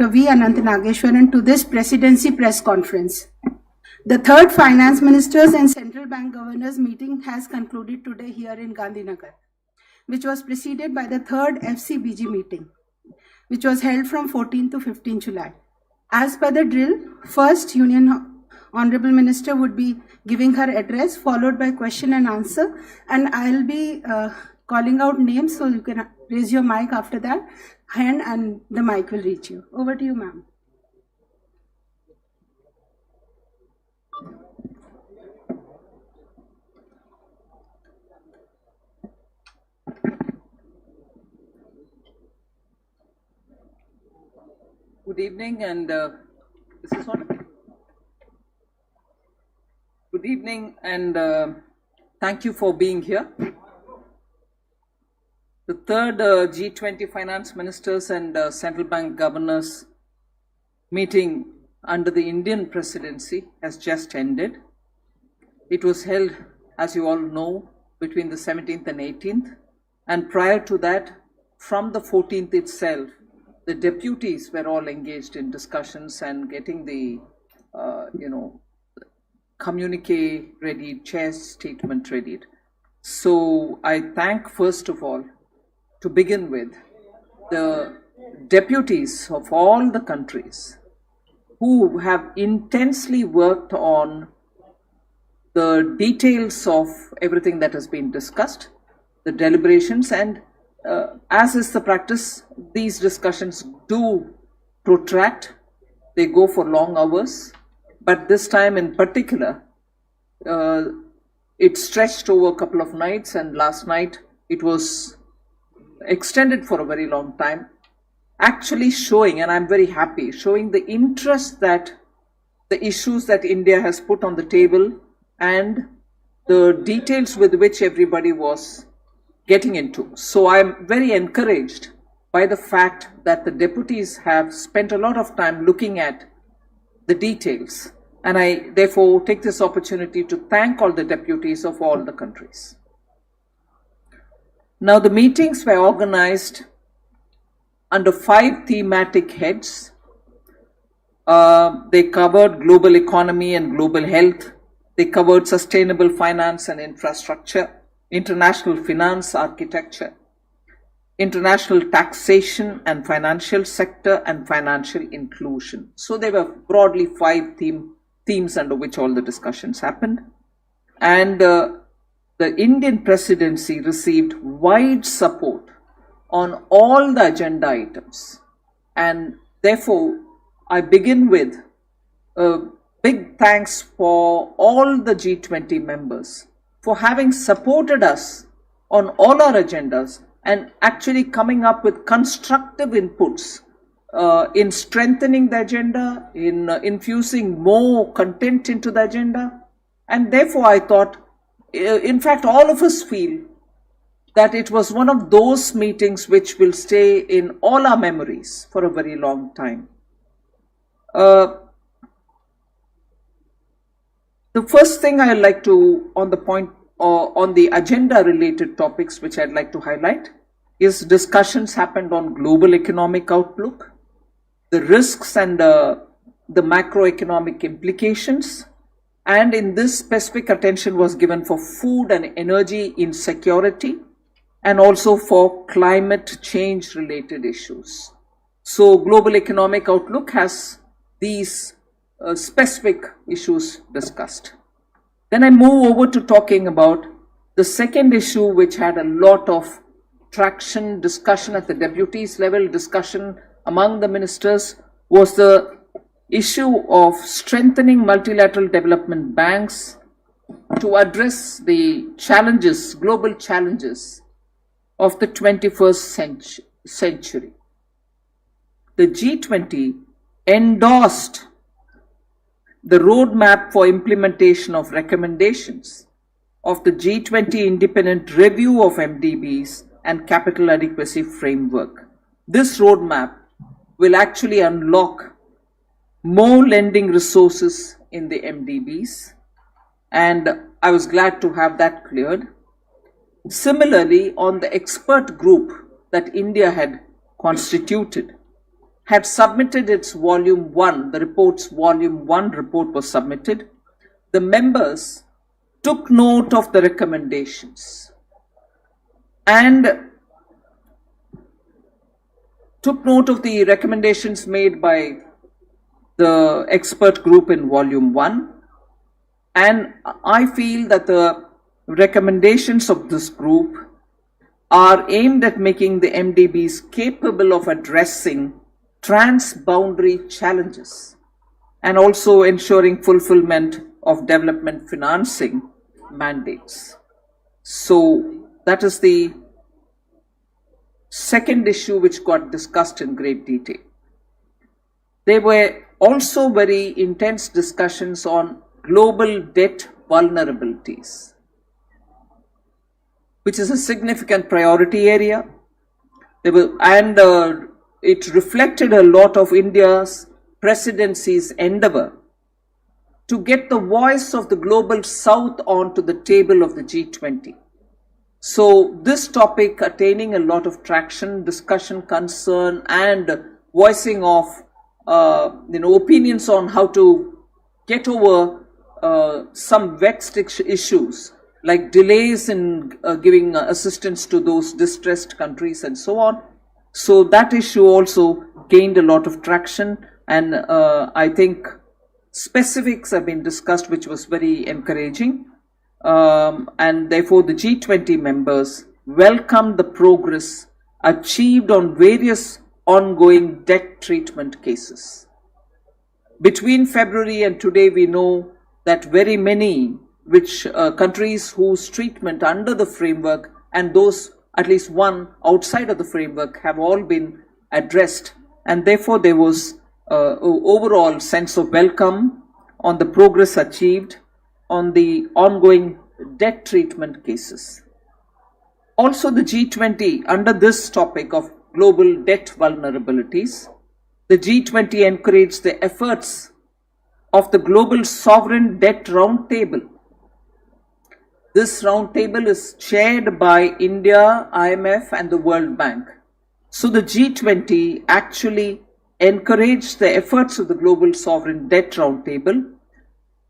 Dr. V. Anant Nageshwaran to this presidency press conference. The third finance ministers and central bank governors meeting has concluded today here in Gandhinagar, which was preceded by the third FCBG meeting, which was held from 14 to 15 July. As per the drill, first Union Honorable Minister would be giving her address, followed by question and answer, and I'll be calling out names, so you can raise your mic after that, and the mic will reach you. Over to you, ma'am. Good evening, and this is on. Good evening, and thank you for being here. The third G20 finance ministers and central bank governors meeting under the Indian presidency has just ended. It was held, as you all know, between the 17th and 18th, and prior to that, from the 14th itself, the deputies were all engaged in discussions and getting the, communique ready, chair's statement ready. So I thank, first of all, to begin with, the deputies of all the countries who have intensely worked on the details of everything that has been discussed, the deliberations, and as is the practice, these discussions do protract. They go for long hours, but this time in particular, it stretched over a couple of nights, and last night it was extended for a very long time, actually showing, and I'm very happy, showing the interest that the issues that India has put on the table and the details with which everybody was getting into. So I'm very encouraged by the fact that the deputies have spent a lot of time looking at the details, and I therefore take this opportunity to thank all the deputies of all the countries. Now, the meetings were organized under 5 thematic heads. They covered global economy and global health. They covered sustainable finance and infrastructure, international finance architecture, international taxation and financial sector, and financial inclusion. So there were broadly 5 themes under which all the discussions happened. And the Indian presidency received wide support on all the agenda items. And therefore, I begin with a big thanks for all the G20 members for having supported us on all our agendas and actually coming up with constructive inputs in strengthening the agenda, in infusing more content into the agenda. And therefore, I thought, in fact, all of us feel that it was one of those meetings which will stay in all our memories for a very long time. The first thing I'd like to, on the agenda related topics which I'd like to highlight, is discussions happened on global economic outlook, the risks and the macroeconomic implications, and in this specific attention was given for food and energy insecurity and also for climate change related issues. So global economic outlook has these specific issues discussed. Then I move over to talking about the second issue, which had a lot of traction, discussion at the deputies level, discussion among the ministers, was the issue of strengthening multilateral development banks to address the challenges, global challenges of the 21st century. The G20 endorsed the roadmap for implementation of recommendations of the G20 independent review of MDBs and capital adequacy framework. This roadmap will actually unlock more lending resources in the MDBs, and I was glad to have that cleared. Similarly, on the expert group that India had constituted, had submitted its volume 1, the report's volume 1 report was submitted. The members took note of the recommendations and took note of the recommendations made by the expert group in volume 1, and I feel that the recommendations of this group are aimed at making the MDBs capable of addressing trans-boundary challenges and also ensuring fulfillment of development financing mandates. So that is the second issue which got discussed in great detail. There were also very intense discussions on global debt vulnerabilities, which is a significant priority area. It reflected a lot of India's presidency's endeavor to get the voice of the global south onto the table of the G20. So this topic attaining a lot of traction, discussion, concern, and voicing of opinions on how to get over some vexed issues like delays in giving assistance to those distressed countries and so on. So that issue also gained a lot of traction, and I think specifics have been discussed, which was very encouraging. And therefore the G20 members welcomed the progress achieved on various ongoing debt treatment cases. Between February and today, we know that very many countries whose treatment under the framework and those at least one outside of the framework have all been addressed, and therefore there was overall sense of welcome on the progress achieved on the ongoing debt treatment cases. Also, the G20, under this topic of global debt vulnerabilities, the G20 encouraged the efforts of the Global Sovereign Debt Roundtable. This roundtable is chaired by India, IMF, and the World Bank. So the G20 actually encouraged the efforts of the Global Sovereign Debt Roundtable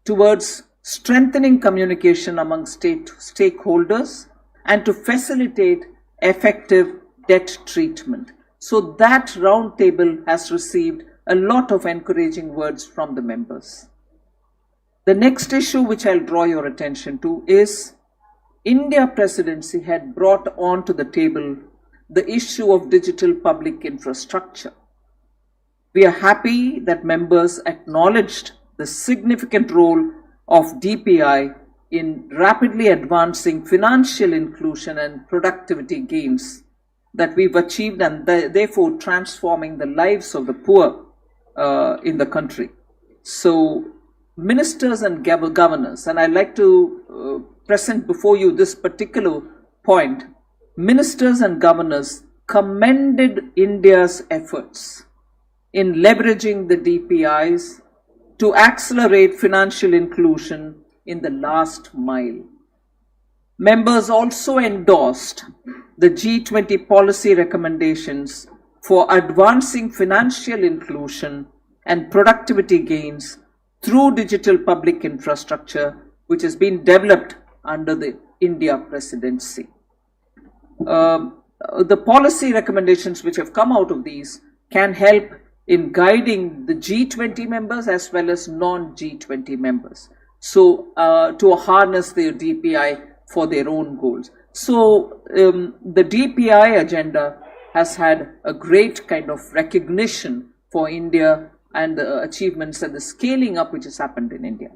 towards strengthening communication among stakeholders and to facilitate effective debt treatment. So that roundtable has received a lot of encouraging words from the members. The next issue which I'll draw your attention to is India presidency had brought onto the table the issue of digital public infrastructure. We are happy that members acknowledged the significant role of DPI in rapidly advancing financial inclusion and productivity gains that we've achieved, and therefore transforming the lives of the poor in the country. So ministers and governors, and I'd like to present before you this particular point, ministers and governors commended India's efforts in leveraging the DPIs to accelerate financial inclusion in the last mile. Members also endorsed the G20 policy recommendations for advancing financial inclusion and productivity gains through digital public infrastructure, which has been developed under the India presidency. The policy recommendations which have come out of these can help in guiding the G20 members as well as non-G20 members, so to harness their DPI for their own goals. So the DPI agenda has had a great kind of recognition for India and the achievements and the scaling up which has happened in India.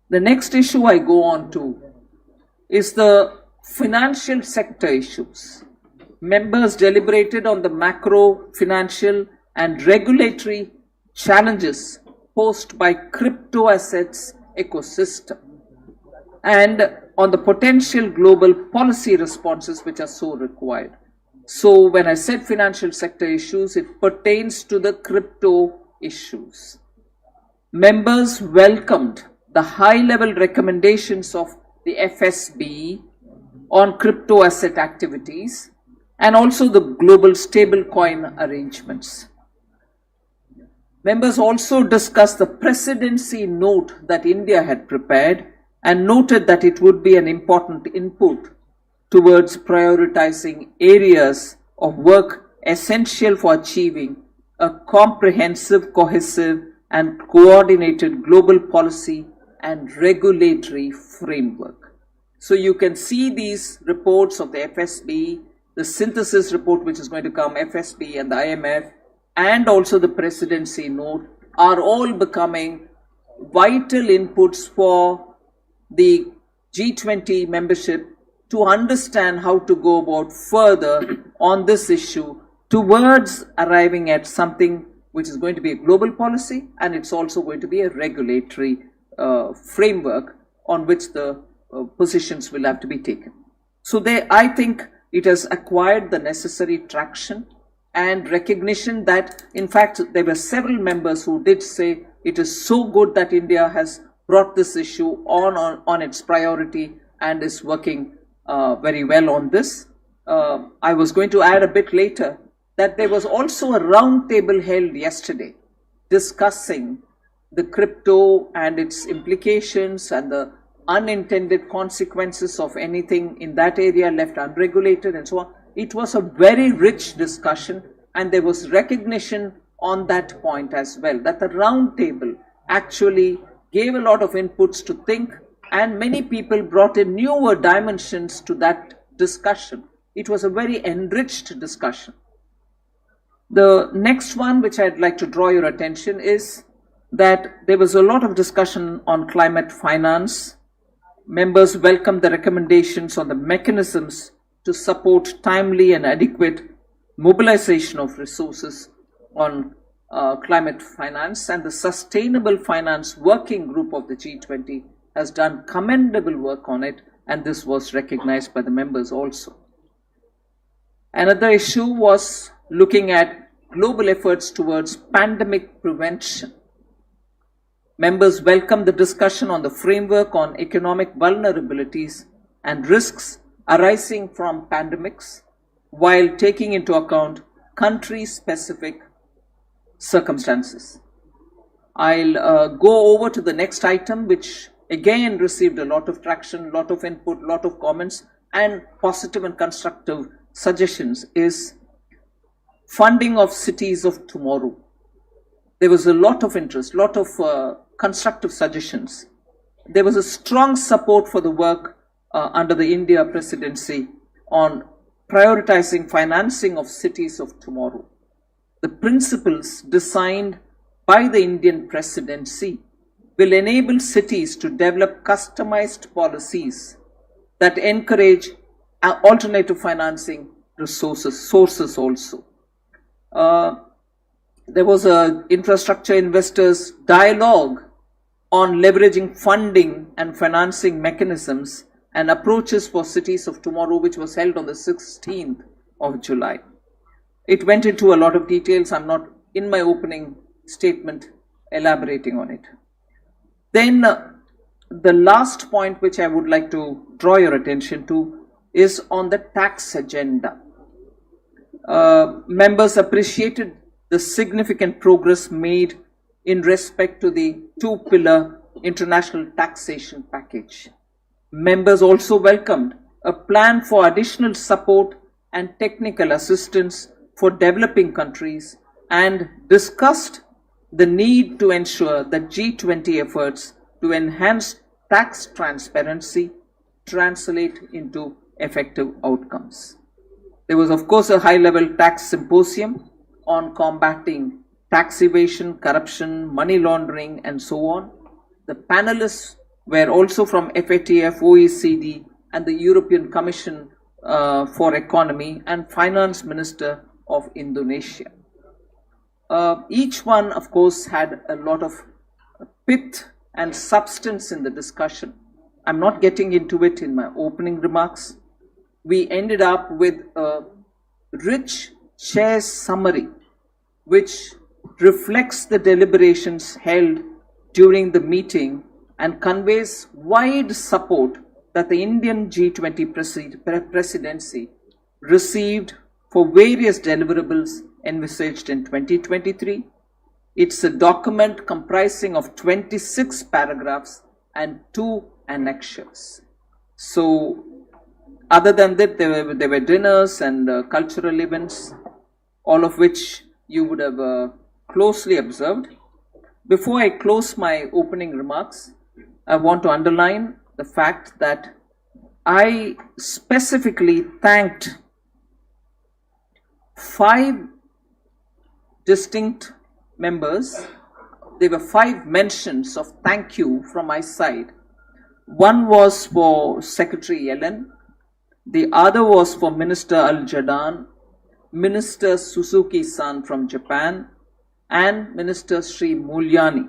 The next issue I go on to is the financial sector issues. Members deliberated on the macro, financial and regulatory challenges posed by crypto assets ecosystem and on the potential global policy responses which are so required. So when I said financial sector issues, it pertains to the crypto issues. Members welcomed the high-level recommendations of the FSB on crypto asset activities and also the global stablecoin arrangements. Members also discussed the presidency note that India had prepared and noted that it would be an important input towards prioritizing areas of work essential for achieving a comprehensive, cohesive, and coordinated global policy and regulatory framework. So you can see these reports of the FSB, the synthesis report which is going to come, FSB and the IMF, and also the presidency note are all becoming vital inputs for the G20 membership to understand how to go about further on this issue towards arriving at something which is going to be a global policy, and it's also going to be a regulatory framework on which the positions will have to be taken. So I think it has acquired the necessary traction and recognition that, in fact, there were several members who did say it is so good that India has brought this issue on its priority and is working very well on this. I was going to add a bit later that there was also a round table held yesterday discussing the crypto and its implications and the unintended consequences of anything in that area left unregulated and so on. It was a very rich discussion, and there was recognition on that point as well, that the round table actually gave a lot of inputs to think, and many people brought in newer dimensions to that discussion. It was a very enriched discussion. The next one which I'd like to draw your attention is that there was a lot of discussion on climate finance. Members welcomed the recommendations on the mechanisms to support timely and adequate mobilization of resources on climate finance, and the Sustainable Finance Working Group of the G20 has done commendable work on it, and this was recognized by the members also. Another issue was looking at global efforts towards pandemic prevention. Members welcomed the discussion on the framework on economic vulnerabilities and risks arising from pandemics while taking into account country-specific circumstances. I'll go over to the next item, which again received a lot of traction, lot of input, lot of comments, and positive and constructive suggestions, is funding of cities of tomorrow. There was a lot of interest, lot of constructive suggestions. There was a strong support for the work under the India presidency on prioritizing financing of cities of tomorrow. The principles designed by the Indian presidency will enable cities to develop customized policies that encourage alternative financing sources also. There was an infrastructure investors dialogue on leveraging funding and financing mechanisms and approaches for cities of tomorrow, which was held on the 16th of July. It went into a lot of details. I'm not in my opening statement elaborating on it. Then the last point which I would like to draw your attention to is on the tax agenda. Members appreciated the significant progress made in respect to the two-pillar international taxation package. Members also welcomed a plan for additional support and technical assistance for developing countries and discussed the need to ensure that G20 efforts to enhance tax transparency translate into effective outcomes. There was, of course, a high-level tax symposium on combating tax evasion, corruption, money laundering, and so on. The panelists were also from FATF, OECD, and the European Commission for Economy and Finance Minister of Indonesia. Each one, of course, had a lot of pith and substance in the discussion. I'm not getting into it in my opening remarks. We ended up with a rich chair's summary, which reflects the deliberations held during the meeting and conveys wide support that the Indian G20 presidency received for various deliverables envisaged in 2023, It's a document comprising of 26 paragraphs and 2 annexures. So, other than that, there were dinners and cultural events, all of which you would have closely observed. Before I close my opening remarks, I want to underline the fact that I specifically thanked 5 distinct members. There were 5 mentions of thank you from my side. One was for Secretary Yellen, the other was for Minister Al-Jadan, Minister Suzuki-san from Japan, and Minister Sri Mulyani.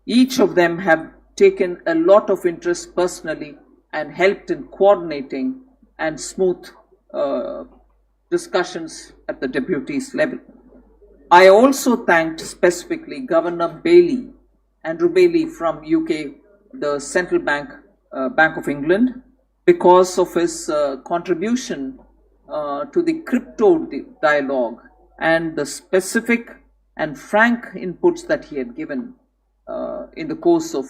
Each of them have taken a lot of interest personally and helped in coordinating and smooth discussions at the deputies level. I also thanked specifically Governor Bailey, Andrew Bailey from UK, the Central Bank, Bank of England, because of his contribution to the crypto dialogue and the specific and frank inputs that he had given in the course of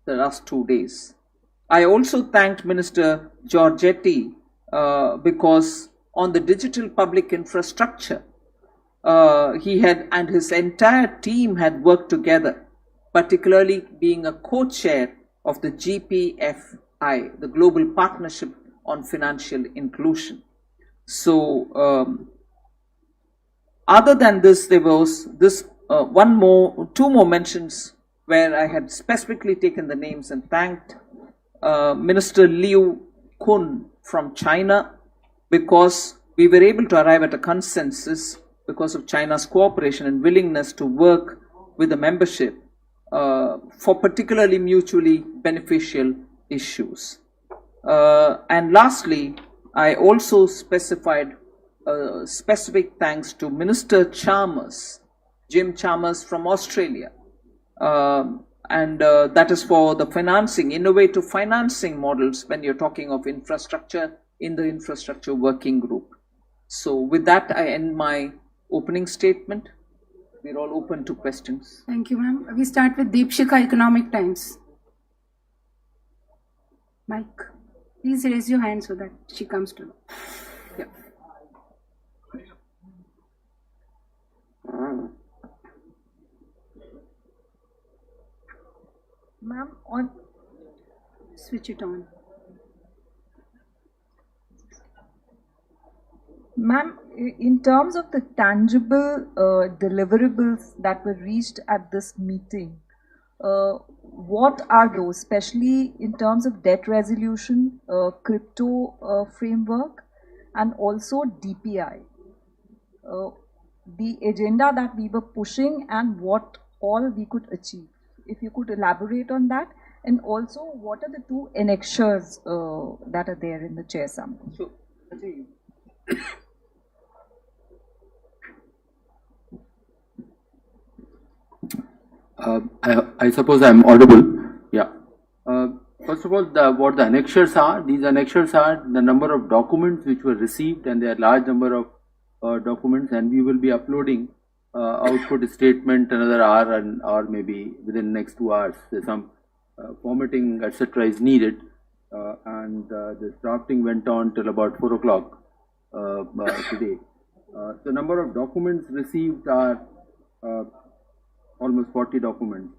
the last 2 days. I also thanked Minister Giorgetti because on the digital public infrastructure, he had and his entire team had worked together, particularly being a co-chair of the GPFI, the Global Partnership on Financial Inclusion. So, other than this, there was this two more mentions where I had specifically taken the names and thanked Minister Liu Kun from China, because we were able to arrive at a consensus because of China's cooperation and willingness to work with the membership for particularly mutually beneficial issues. And lastly, I also specified specific thanks to Minister Chalmers, Jim Chalmers from Australia, and that is for the financing, innovative financing models when you're talking of infrastructure in the infrastructure working group. So with that, I end my opening statement. We're all open to questions. Thank you, ma'am. We start with Deepshika, Economic Times. Mike, please raise your hand so that she comes to know. Yeah. Ma'am, on Switch it on. Ma'am, in terms of the tangible deliverables that were reached at this meeting, what are those, especially in terms of debt resolution, crypto framework, and also DPI? The agenda that we were pushing and what all we could achieve. If you could elaborate on that, and also what are the 2 annexures that are there in the chair summary? So, I suppose I'm audible. Yeah. First of all, what the annexures are, these annexures are the number of documents which were received, and there are large number of documents, and we will be uploading output statement another hour or maybe within the next 2 hours. There's some formatting, etc. is needed, and the drafting went on till about 4 o'clock today. The number of documents received are almost 40 documents.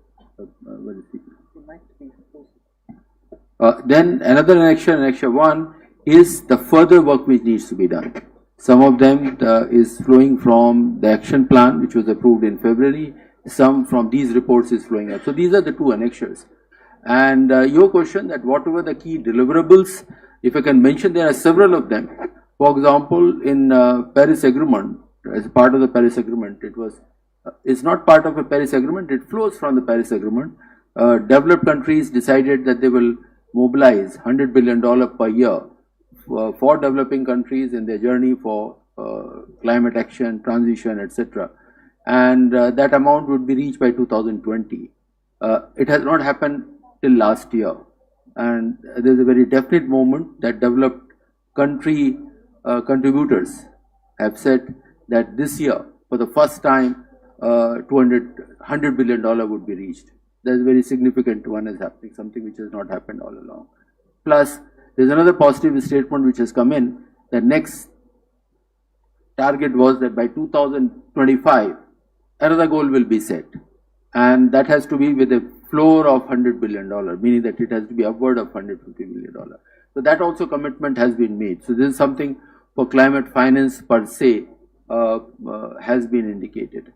Then another annexure 1 is the further work which needs to be done. Some of them is flowing from the action plan which was approved in February. Some from these reports is flowing up. So these are the 2 annexures. And your question that whatever the key deliverables, if I can mention, there are several of them. For example, in Paris Agreement, as part of the Paris Agreement, it's not part of a Paris Agreement, it flows from the Paris Agreement. Developed countries decided that they will mobilize $100 billion per year for developing countries in their journey for climate action, transition, etc. And that amount would be reached by 2020. It has not happened till last year. And there's a very definite moment that developed country contributors have said that this year, for the first time, $100 billion would be reached. That's a very significant one is happening, something which has not happened all along. Plus, there's another positive statement which has come in. The next target was that by 2025, another goal will be set. And that has to be with a floor of $100 billion, meaning that it has to be upward of $150 billion. So that also commitment has been made. So this is something for climate finance per se has been indicated.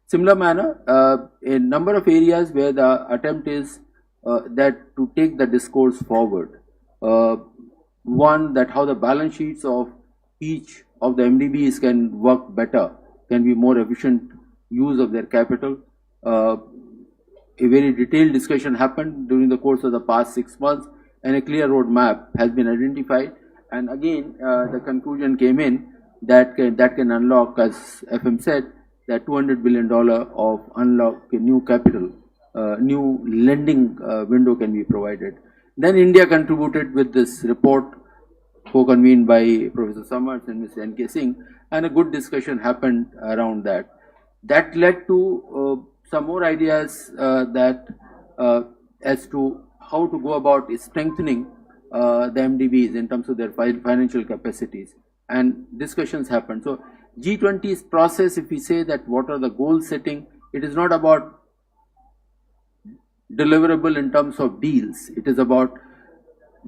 Similar manner, a number of areas where the attempt is that to take the discourse forward. One, that how the balance sheets of each of the MDBs can work better, can be more efficient use of their capital. A very detailed discussion happened during the course of the past 6 months, and a clear roadmap has been identified. And again, the conclusion came in that can unlock, as FM said, that $200 billion of unlock new capital, new lending window can be provided. Then India contributed with this report, co-convened by Professor Summers and Mr. N.K. Singh, and a good discussion happened around that. That led to some more ideas as to how to go about strengthening the MDBs in terms of their financial capacities, and discussions happened. So G20's process, if we say that what are the goal setting, it is not about deliverable in terms of deals. It is about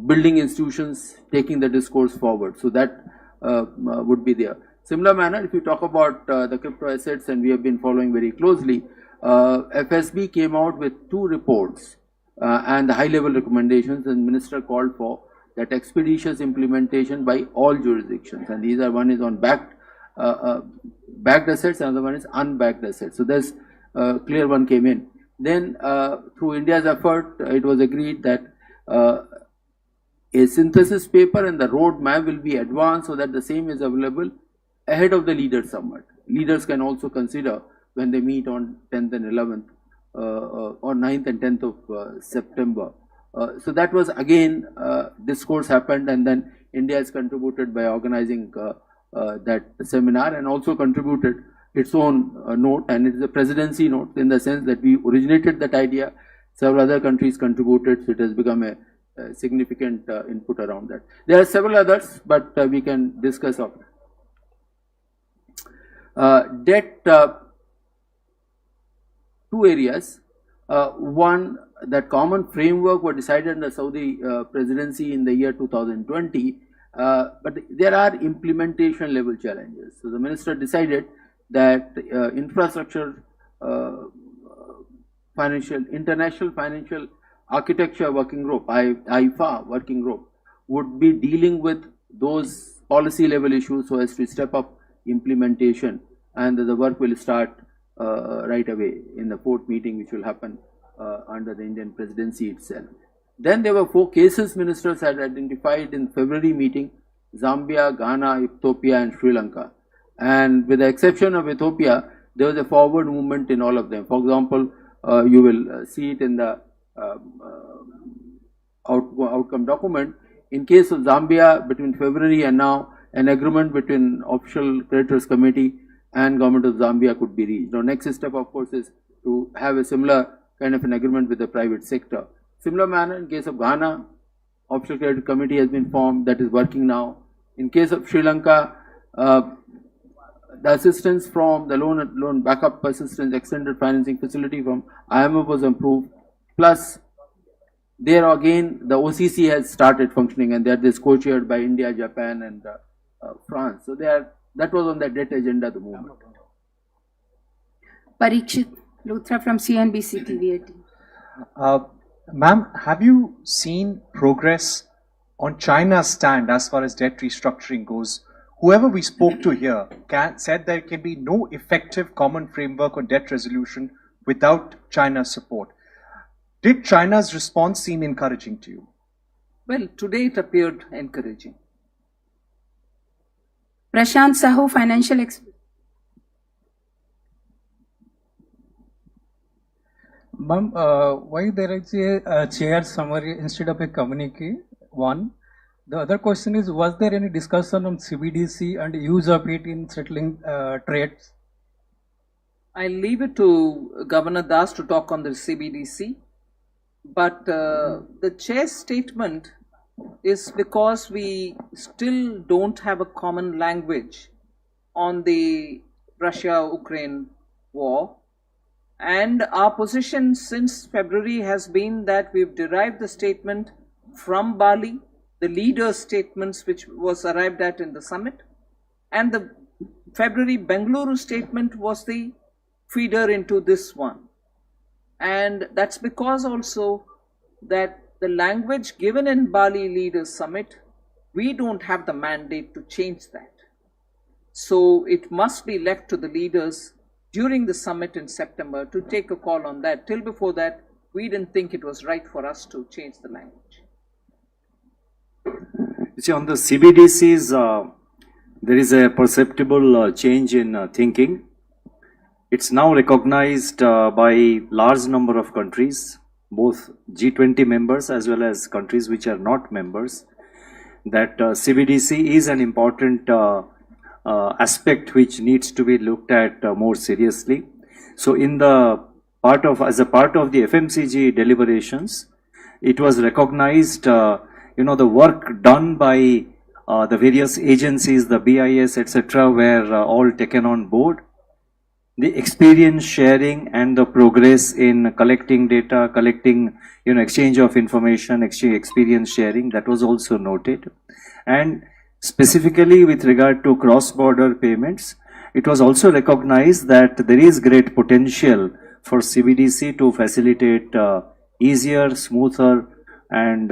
building institutions, taking the discourse forward. So that would be there. Similar manner, if you talk about the crypto assets, and we have been following very closely, FSB came out with 2 reports and the high-level recommendations, and Minister called for that expeditious implementation by all jurisdictions. And these are, one is on backed assets, another one is unbacked assets. So there's a clear one came in. Then through India's effort, it was agreed that a synthesis paper and the roadmap will be advanced so that the same is available ahead of the Leaders Summit. Leaders can also consider when they meet on 10th and 11th or 9th and 10th of September. So that was again discourse happened, and then India has contributed by organizing that seminar, and also contributed its own note, and it is a presidency note in the sense that we originated that idea, several other countries contributed, so it has become a significant input around that. There are several others, but we can discuss of debt. 2 areas. One, that common framework was decided in the Saudi presidency in the year 2020, but there are implementation level challenges. So the minister decided that infrastructure, international financial architecture working group, IFA working group, would be dealing with those policy level issues so as to step up implementation, and the work will start right away in the 4th meeting, which will happen under the Indian presidency itself. Then there were 4 cases ministers had identified in February meeting: Zambia, Ghana, Ethiopia and Sri Lanka. And with the exception of Ethiopia, there was a forward movement in all of them. For example, you will see it in the outcome document. In case of Zambia, between February and now, an agreement between Official Creditors Committee and Government of Zambia could be reached. Now, next step, of course, is to have a similar kind of an agreement with the private sector. Similar manner, in case of Ghana, Official Credit Committee has been formed, that is working now. In case of Sri Lanka, the assistance from the loan backup assistance extended financing facility from IMF was approved. Plus, there again, the OCC has started functioning, and that is co-chaired by India, Japan and France. So that was on the debt agenda at the moment. Parikshit Luthra from CNBC TV 18. Ma'am, have you seen progress on China's stand as far as debt restructuring goes? Whoever we spoke to here said there can be no effective common framework on debt resolution without China's support. Did China's response seem encouraging to you? Well, today it appeared encouraging. Prashant Sahu, financial expert. Ma'am, why there is a chair summary instead of a communique? One. The other question is, was there any discussion on CBDC and use of it in settling trades? I'll leave it to Governor Das to talk on the CBDC. But the chair's statement is because we still don't have a common language on the Russia-Ukraine war. And our position since February has been that we've derived the statement from Bali, the leaders' statements which was arrived at in the summit, and the February Bengaluru statement was the feeder into this one. And that's because also that the language given in Bali Leaders Summit, we don't have the mandate to change that. So it must be left to the leaders during the summit in September to take a call on that. Till before that, we didn't think it was right for us to change the language. You see, on the CBDCs, there is a perceptible change in thinking. It's now recognized by large number of countries, both G20 members as well as countries which are not members, that CBDC is an important aspect which needs to be looked at more seriously. So in the as a part of the FMCG deliberations, it was recognized, the work done by the various agencies, the BIS, etc., were all taken on board. The experience sharing and the progress in collecting data, exchange of information, experience sharing, that was also noted. And specifically with regard to cross-border payments, it was also recognized that there is great potential for CBDC to facilitate easier, smoother, and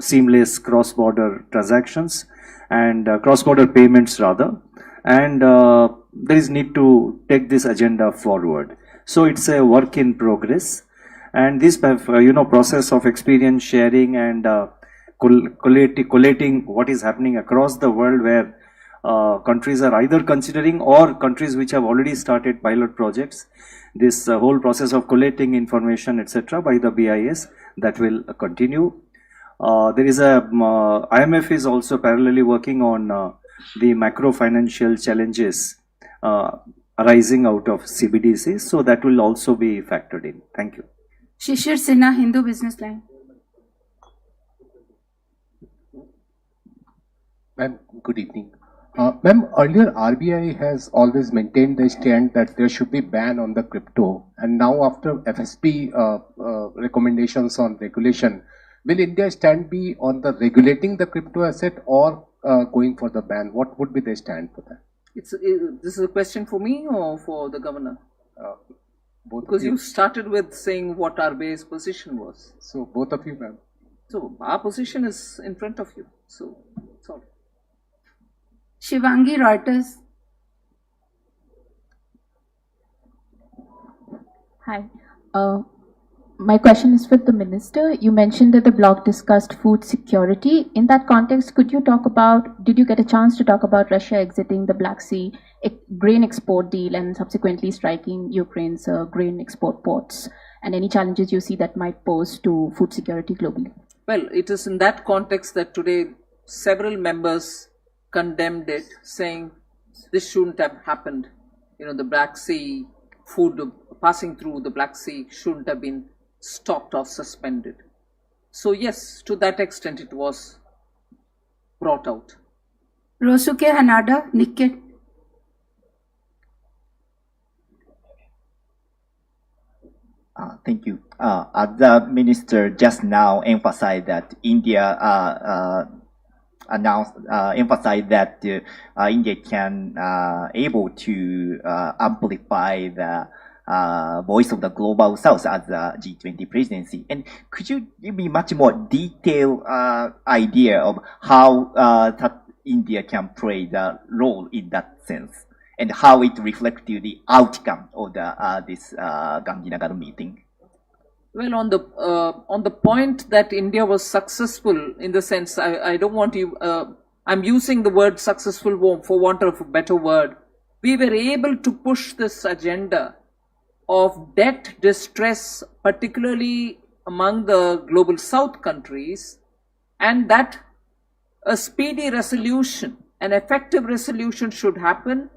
seamless cross-border transactions and cross-border payments rather. And there is need to take this agenda forward. So it's a work in progress, and this process of experience sharing and collating what is happening across the world, where countries are either considering or countries which have already started pilot projects, this whole process of collating information, etc., by the BIS, that will continue. There is IMF is also parallelly working on the macro financial challenges arising out of CBDC, so that will also be factored in. Thank you. Shishir Sinha, Hindu Business Line. Ma'am, good evening. Ma'am, earlier RBI has always maintained the stand that there should be ban on the crypto, and now after FSP recommendations on regulation, will India stand be on the regulating the crypto asset or going for the ban? What would be the stand for that? This is a question for me or for the governor? Both. Because you started with saying what our base position was. So both of you, ma'am. So our position is in front of you. So sorry. Shivangi, Reuters. Hi. My question is for the minister. You mentioned that the bloc discussed food security. In that context, did you get a chance to talk about Russia exiting the Black Sea grain export deal and subsequently striking Ukraine's grain export ports, and any challenges you see that might pose to food security globally? Well, it is in that context that today several members condemned it, saying this shouldn't have happened. The Black Sea food passing through the Black Sea shouldn't have been stopped or suspended. So yes, to that extent it was brought out. Rosuke Hanada, Nikkei. Thank you. The minister just now emphasized that India emphasized that India can able to amplify the voice of the global south as the G20 presidency. And could you give me much more detailed idea of how that India can play the role in that sense, and how it reflects to the outcome of the this Gandhinagar meeting? Well, on the point that India was successful, in the sense, I don't want you, I'm using the word successful for want of a better word. We were able to push this agenda of debt distress, particularly among the global south countries, and that a speedy resolution, an effective resolution should happen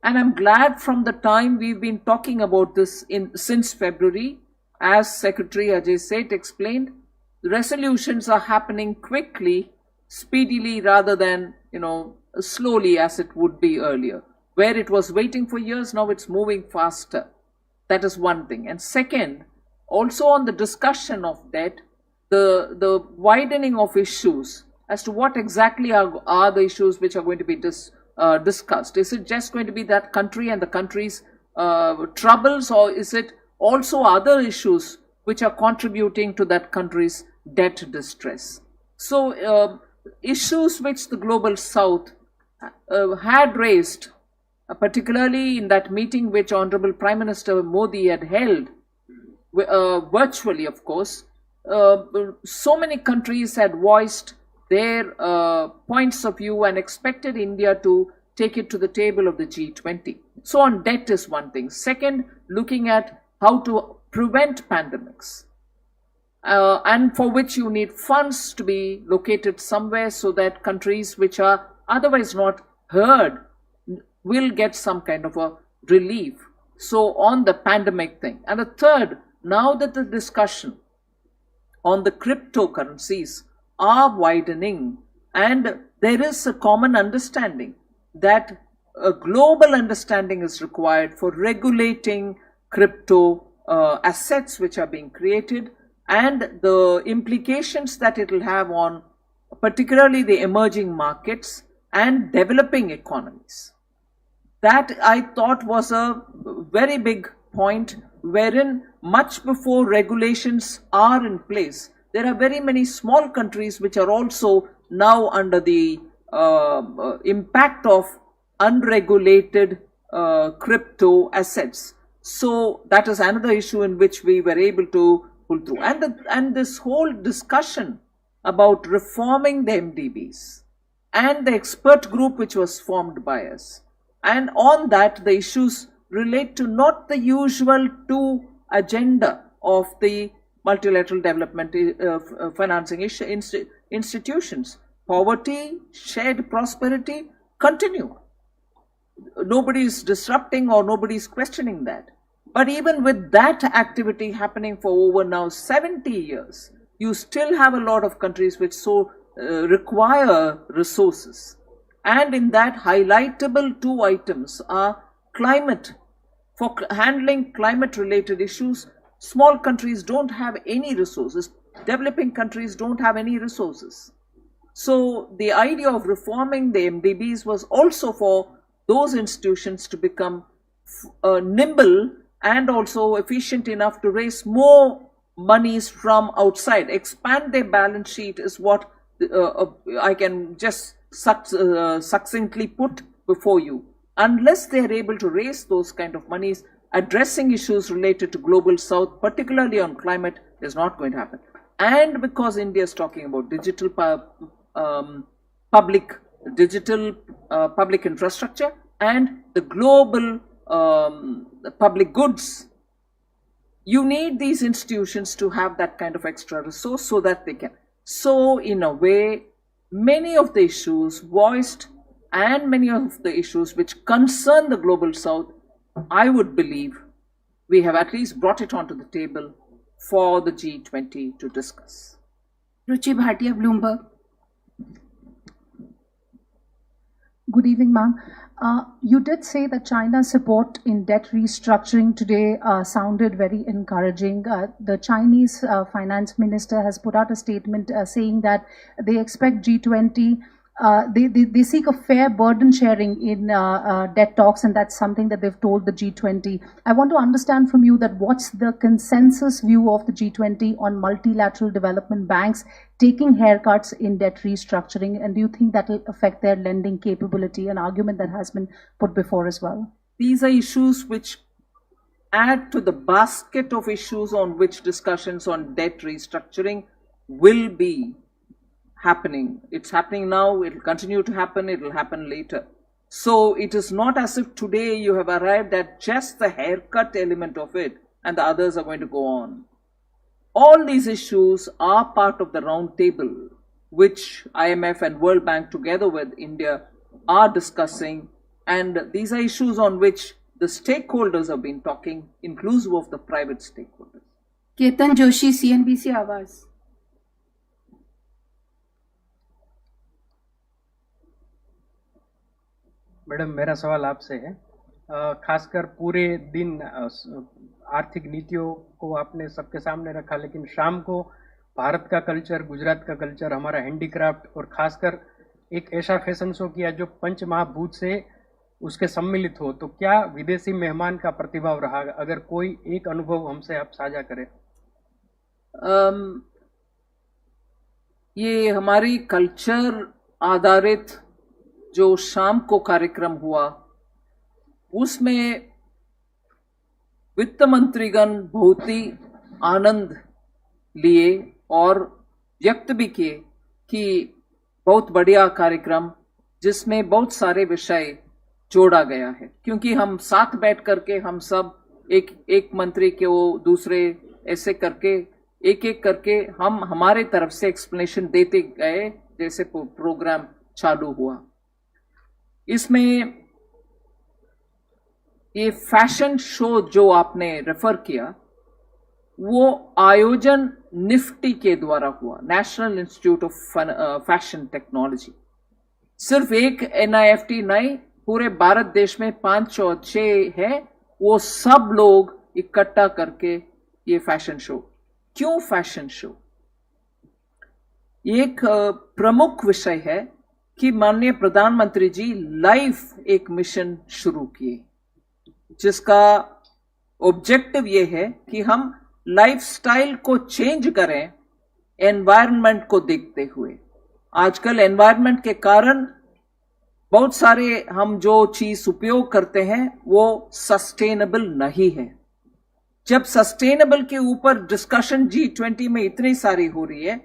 And I'm glad from the time we've been talking about this since February, as Secretary Ajay Seth explained, the resolutions are happening quickly, speedily, rather than, slowly as it would be earlier. Where it was waiting for years, now it's moving faster. That is one thing. And second, also on the discussion of debt, the widening of issues as to what exactly are the issues which are going to be discussed. Is it just going to be that country and the country's troubles, or is it also other issues which are contributing to that country's debt distress? So issues which the Global South had raised, particularly in that meeting which Honorable Prime Minister Modi had held, virtually of course, so many countries had voiced their points of view and expected India to take it to the table of the G20. So on debt is one thing. Second, looking at how to prevent pandemics, and for which you need funds to be located somewhere so that countries which are otherwise not heard will get some kind of a relief. So on the pandemic thing. And the third, now that the discussion on the cryptocurrencies are widening, and there is a common understanding that a global understanding is required for regulating crypto assets which are being created, and the implications that it will have on particularly the emerging markets and developing economies. That I thought was a very big point, wherein much before regulations are in place, there are very many small countries which are also now under the impact of unregulated crypto assets. So that is another issue in which we were able to pull through. And this whole discussion about reforming the MDBs and the expert group which was formed by us. And on that, the issues relate to not the usual two agenda of the multilateral development financing institutions. Poverty, shared prosperity continue. Nobody is disrupting or nobody is questioning that. But even with that activity happening for over now 70 years, you still have a lot of countries which require resources. And in that, highlightable two items are climate. For handling climate-related issues, small countries don't have any resources. Developing countries don't have any resources. So the idea of reforming the MDBs was also for those institutions to become nimble and also efficient enough to raise more monies from outside. Expand their balance sheet is what I can just succinctly put before you. Unless they are able to raise those kind of monies, addressing issues related to Global South, particularly on climate, is not going to happen. And because India is talking about digital public infrastructure and the global public goods, you need these institutions to have that kind of extra resource so that they can. So in a way, many of the issues voiced and many of the issues which concern the Global South, I would believe we have at least brought it onto the table for the G20 to discuss. Ruchi Bhatia, Bloomberg. Good evening, ma'am. You did say that China's support in debt restructuring today sounded very encouraging. The Chinese finance minister has put out a statement saying that they expect G20, they seek a fair burden sharing in debt talks, and that's something that they've told the G20. I want to understand from you that what's the consensus view of the G20 on multilateral development banks taking haircuts in debt restructuring, and do you think that will affect their lending capability, an argument that has been put before as well? These are issues which add to the basket of issues on which discussions on debt restructuring will be happening. It's happening now, it will continue to happen, it will happen later. So it is not as if today you have arrived at just the haircut element of it and the others are going to go on. All these issues are part of the round table which IMF and World Bank together with India are discussing and these are issues on which the stakeholders have been talking, inclusive of the private stakeholders. Ketan Joshi, CNBC आवाज. Madam, मेरा सवाल आपसे है, खासकर पूरे दिन आर्थिक नीतियों को आपने सबके सामने रखा, लेकिन शाम को भारत का कल्चर, गुजरात का कल्चर, हमारा हैंडीक्राफ्ट और खासकर एक ऐसा फैशन शो किया जो पंच महाभूत से उसके सम्मिलित हो, तो क्या विदेशी मेहमान का प्रतिभाव रहा? अगर कोई एक अनुभव हमसे आप साझा करें. ये हमारी कल्चर आधारित जो शाम को कार्यक्रम हुआ, उसमें वित्त मंत्रीगण बहुत ही आनंद लिए और व्यक्त भी किए कि बहुत बढ़िया कार्यक्रम, जिसमें बहुत सारे विषय जोड़ा गया है, क्योंकि हम साथ बैठ करके हम सब एक मंत्री के वो दूसरे ऐसे करके एक एक करके हम हमारे तरफ से एक्सप्लेनेशन देते गए जैसे प्रोग्राम चालू हुआ. इसमें ये फैशन शो जो आपने रेफर किया, वो आयोजन निफ्टी के द्वारा हुआ, national institute of fashion technology. सिर्फ एक NIFT नहीं, पूरे भारत देश में 506 है, वो सब लोग इकट्ठा करके ये फैशन शो. क्यों फैशन शो? एक प्रमुख विषय है कि माननीय प्रधानमंत्री जी लाइफ एक मिशन शुरू किए, जिसका ऑब्जेक्टिव ये है कि हम लाइफस्टाइल को चेंज करें एनवायरनमेंट को देखते हुए. आजकल एनवायरनमेंट के कारण बहुत सारे हम जो चीज उपयोग करते हैं वो सस्टेनेबल नहीं है. जब सस्टेनेबल के ऊपर डिस्कशन G20 में इतनी सारी हो रही है,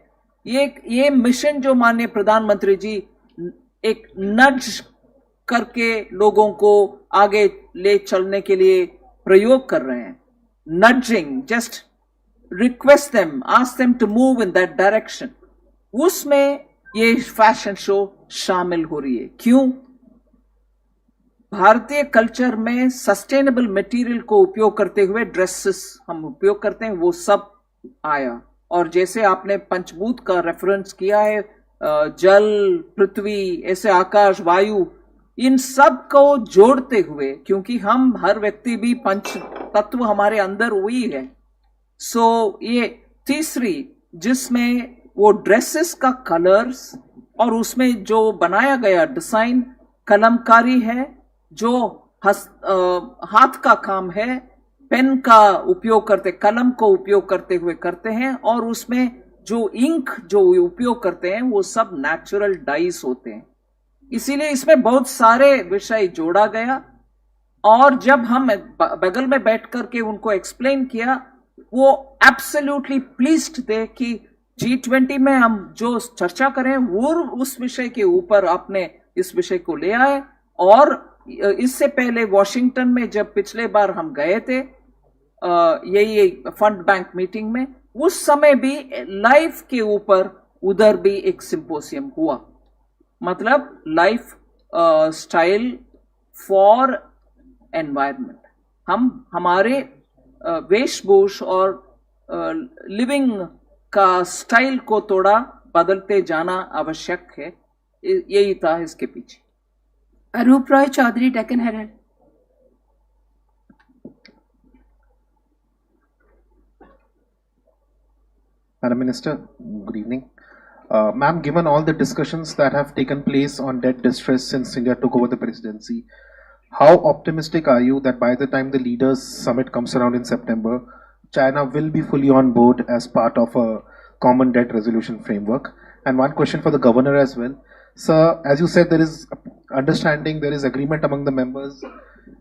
ये मिशन जो माननीय प्रधानमंत्री जी एक नज करके लोगों को आगे ले चलने के लिए प्रयोग कर रहे हैं, nudging, just request them, ask them to move in that direction, उसमें ये फैशन शो शामिल हो रही है. क्यों? भारतीय कल्चर में सस्टेनेबल मटेरियल को उपयोग करते हुए ड्रेसेस हम उपयोग करते हैं, वो सब आया. और जैसे आपने पंचभूत का रेफरेंस किया है, जल, पृथ्वी, ऐसे आकाश, वायु, इन सब को जोड़ते हुए, क्योंकि हम हर व्यक्ति भी पंच तत्व हमारे अंदर हुई है. सो ये तीसरी, जिसमें वो ड्रेसेस का कलर्स और उसमें जो बनाया गया डिजाइन कलमकारी है, जो हाथ का काम है, पेन का उपयोग करते, कलम को उपयोग करते हुए करते हैं, और उसमें जो इंक जो उपयोग करते हैं वो सब नेचुरल डाइस होते हैं. इसीलिए इसमें बहुत सारे विषय जोड़ा गया. और जब हम बगल में बैठ करके उनको एक्सप्लेन किया, वो एब्सोल्युटली प्लीज्ड थे कि G20 में हम जो चर्चा करें वो उस विषय के ऊपर आपने इस विषय को ले आए. और इससे पहले वॉशिंगटन में जब पिछले बार हम गए थे यही फंड बैंक मीटिंग में, उस समय भी लाइफ के ऊपर उधर भी एक सिंपोजियम हुआ. मतलब लाइफ स्टाइल फॉर एनवायरनमेंट. हम हमारे वेशभूष और लिविंग का स्टाइल को थोड़ा बदलते जाना आवश्यक है. यही था इसके पीछे. Arup Roy Chowdhury, Deccan Herald. Madam Minister, good evening. Ma'am, given all the discussions that have taken place on debt distress since India took over the presidency, how optimistic are you that by the time the leaders summit comes around in September, China will be fully on board as part of a common debt resolution framework? And one question for the governor as well. Sir, as you said, there is understanding, there is agreement among the members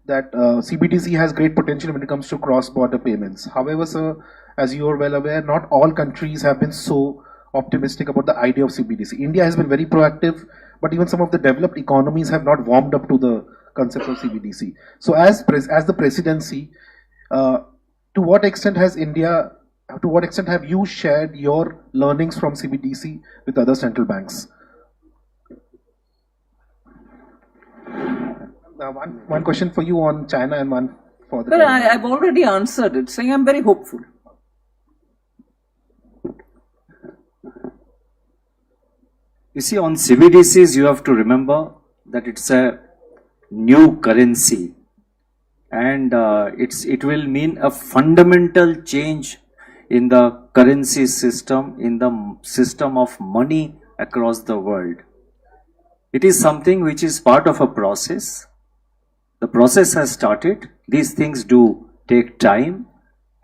that CBDC has great potential when it comes to cross-border payments. However, sir, as you are well aware, not all countries have been so optimistic about the idea of CBDC. India has been very proactive, but even some of the developed economies have not warmed up to the concept of CBDC. So as the presidency, to what extent have you shared your learnings from CBDC with other central banks? one question for you on China and one for the. Well, I've already answered it, saying I'm very hopeful. You see, on CBDCs, you have to remember that it's a new currency, and it will mean a fundamental change in the currency system, in the system of money across the world. It is something which is part of a process. The process has started. These things do take time.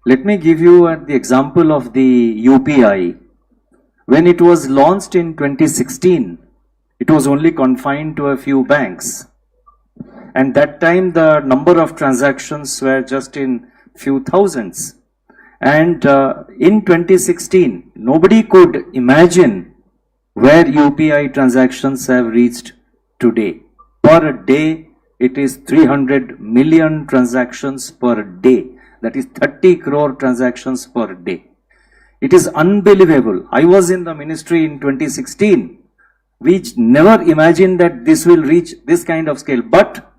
Let me give you the example of the UPI. When it was launched in 2016, it was only confined to a few banks. And that time the number of transactions were just in few thousands. And in 2016, nobody could imagine where UPI transactions have reached today. Per day, it is 300 million transactions per day. That is 30 crore transactions per day. It is unbelievable. I was in the ministry in 2016. We never imagined that this will reach this kind of scale, but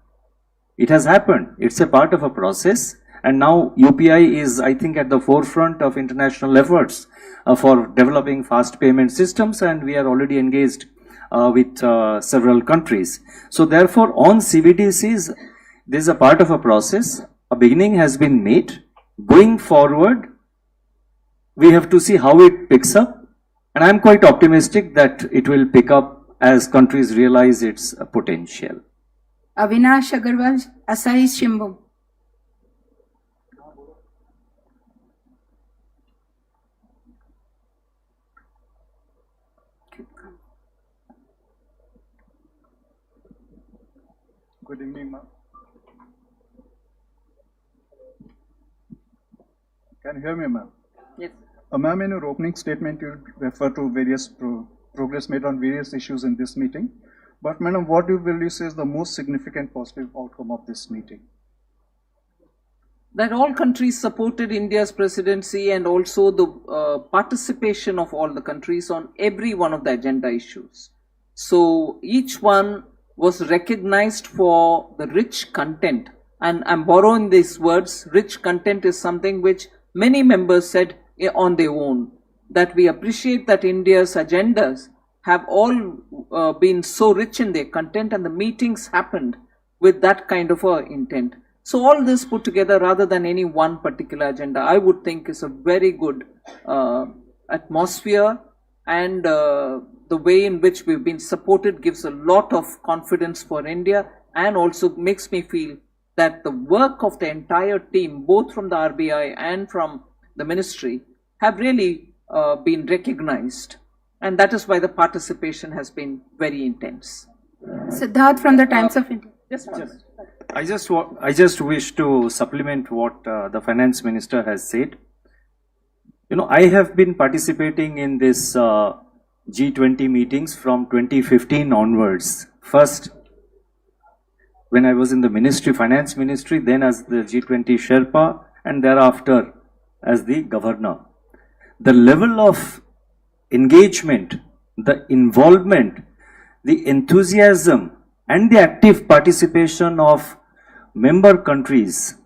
it has happened. It's a part of a process. And now UPI is, I think, at the forefront of international efforts for developing fast payment systems, and we are already engaged with several countries. So therefore, on CBDCs, this is a part of a process. A beginning has been made. Going forward, we have to see how it picks up, and I'm quite optimistic that it will pick up as countries realize its potential. Avinash Agarwal, Asahi Shimbu. Good evening, ma'am. Can you hear me, ma'am? Yes. Ma'am, in your opening statement, you refer to various progress made on various issues in this meeting. But, madam, what will you say is the most significant positive outcome of this meeting? That all countries supported India's presidency, and also the participation of all the countries on every one of the agenda issues. So each one was recognized for the rich content. And I'm borrowing these words. Rich content is something which many members said on their own, that we appreciate that India's agendas have all been so rich in their content, and the meetings happened with that kind of intent. So all this put together, rather than any one particular agenda, I would think is a very good atmosphere, and the way in which we've been supported gives a lot of confidence for India, and also makes me feel that the work of the entire team, both from the RBI and from the ministry, have really been recognized. And that is why the participation has been very intense. Siddharth from the Times of India. I just wish to supplement what the finance minister has said. You know, I have been participating in this G20 meetings from 2015 onwards. First, when I was in the ministry, finance ministry, then as the G20 Sherpa, and thereafter as the governor. The level of engagement, the involvement, the enthusiasm, and the active participation of member countries,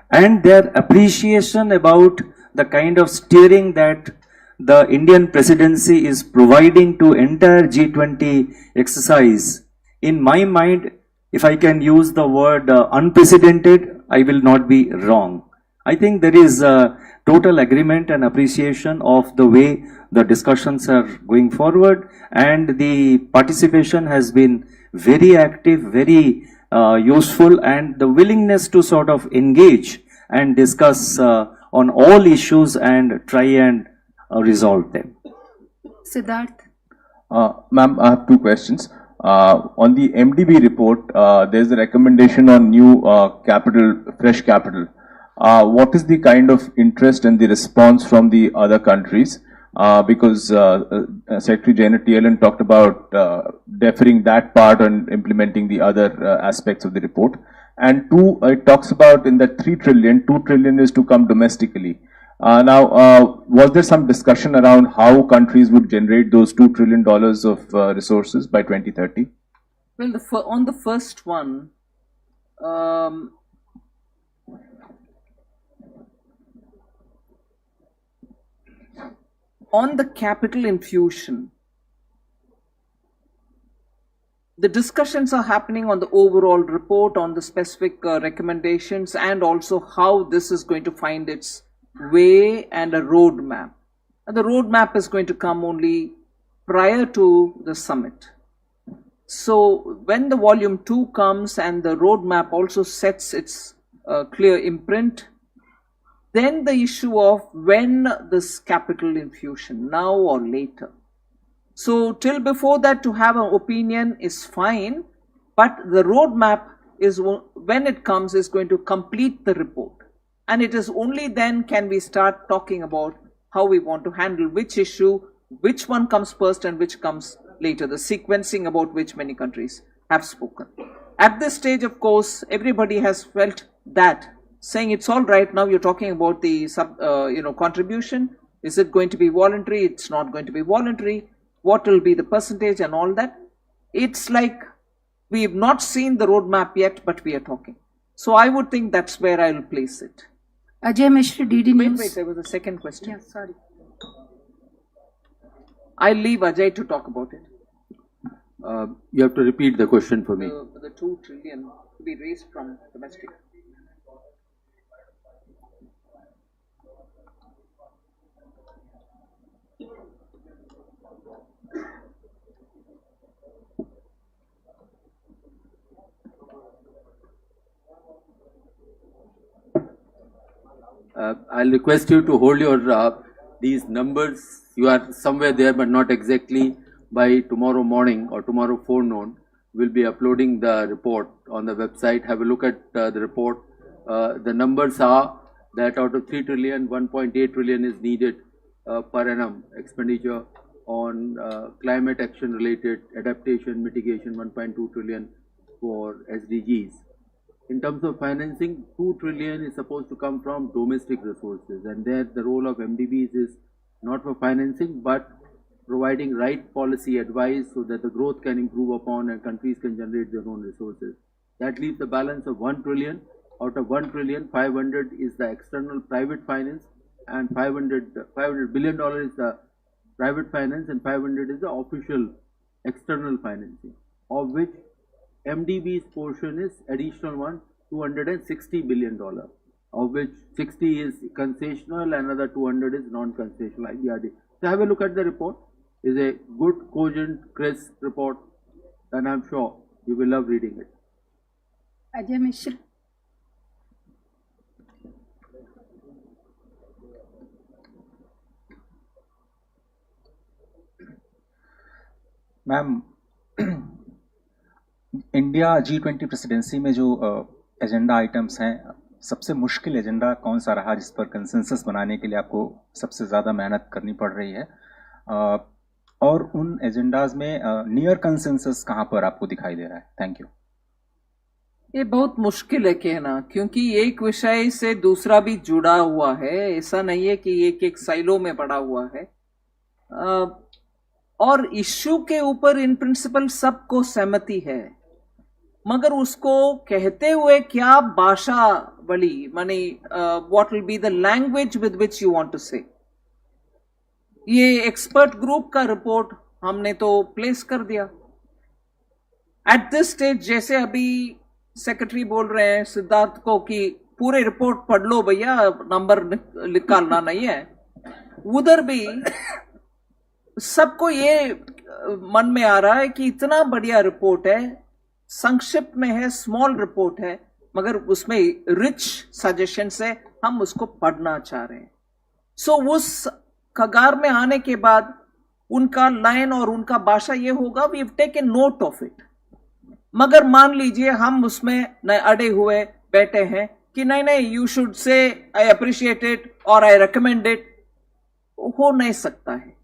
and their appreciation about the kind of steering that the Indian presidency is providing to entire G20 exercise, in my mind, if I can use the word unprecedented, I will not be wrong. I think there is total agreement and appreciation of the way the discussions are going forward, and the participation has been very active, very useful, and the willingness to sort of engage and discuss on all issues and try and resolve them. Siddharth. Ma'am, I have two questions. On the MDB report, there's a recommendation on new capital, fresh capital. What is the kind of interest and the response from the other countries? Because Secretary Janet Yellen talked about deferring that part and implementing the other aspects of the report. And two, it talks about in that 3 trillion, 2 trillion is to come domestically. Now, was there some discussion around how countries would generate those $2 trillion of resources by 2030? Well, on the first one, on the capital infusion, the discussions are happening on the overall report, on the specific recommendations, and also how this is going to find its way and a roadmap. And the roadmap is going to come only prior to the summit. So when the volume 2 comes and the roadmap also sets its clear imprint, then the issue of when this capital infusion, now or later. So till before that, to have an opinion is fine, but the roadmap is, when it comes, is going to complete the report. And it is only then can we start talking about how we want to handle which issue, which one comes first and which comes later, the sequencing about which many countries have spoken. At this stage, of course, everybody has felt that, saying it's all right, now you're talking about the contribution. Is it going to be voluntary? It's not going to be voluntary. What will be the percentage and all that? It's like we've not seen the roadmap yet, but we are talking. So I would think that's where I'll place it. Ajay Mishra, DD News. Wait, there was a second question. Yeah, sorry. I'll leave Ajay to talk about it. You have to repeat the question for me. The 2 trillion to be raised from domestic. I'll request you to hold your these numbers. You are somewhere there, but not exactly. By tomorrow morning or tomorrow forenoon, we'll be uploading the report on the website. Have a look at the report. The numbers are that out of 3 trillion, 1.8 trillion is needed per annum expenditure on climate action related adaptation, mitigation, 1.2 trillion for SDGs. In terms of financing, 2 trillion is supposed to come from domestic resources, and there the role of MDBs is not for financing but providing right policy advice so that the growth can improve upon and countries can generate their own resources. That leaves the balance of 1 trillion. Out of 1 trillion, 500 is the external private finance, and $500 billion is the private finance, and 500 is the official external financing, of which MDB's portion is additional one, $260 billion, of which 60 is concessional and another 200 is non-concessional IBRD. So have a look at the report. It's a good, cogent, crisp report, and I'm sure you will love reading it. Ajay Mishra. Ma'am, India G20 presidency में जो agenda items हैं, सबसे मुश्किल agenda कौन सा रहा जिस पर कंसेंसस बनाने के लिए आपको सबसे ज़्यादा मेहनत करनी पड़ रही है, और उन एजेंडाज में नियर कंसेंसस कहाँ पर आपको दिखाई दे रहा है? Thank you. ये बहुत मुश्किल है कहना, क्योंकि एक विषय से दूसरा भी जुड़ा हुआ है। ऐसा नहीं है कि एक एक साइलो में पड़ा हुआ है, और इश्यू के ऊपर इन प्रिंसिपल सबको सहमति है, मगर उसको कहते हुए क्या भाषा बली, माने what will be the language with which you want to say. ये एक्सपर्ट ग्रुप का रिपोर्ट हमने तो प्लेस कर दिया एट दिस स्टेज। जैसे अभी सेक्रेटरी बोल रहे हैं सिद्धार्थ को कि पूरे रिपोर्ट पढ़ लो भैया, नंबर निकालना नहीं है, उधर भी सबको ये मन में आ रहा है कि इतना बढ़िया रिपोर्ट है, संक्षिप्त में है, स्मॉल रिपोर्ट है, मगर उसमें रिच सजेशंस है, हम उसको पढ़ना चाह रहे हैं। सो उस कगार में आने के बाद उनका लाइन और उनका भाषा ये होगा, we have taken note of it. मगर मान लीजिए हम उसमें न अड़े हुए बैठे हैं कि नहीं नहीं you should say I appreciate it और आई रिकमेंड इट, हो नहीं सकता है।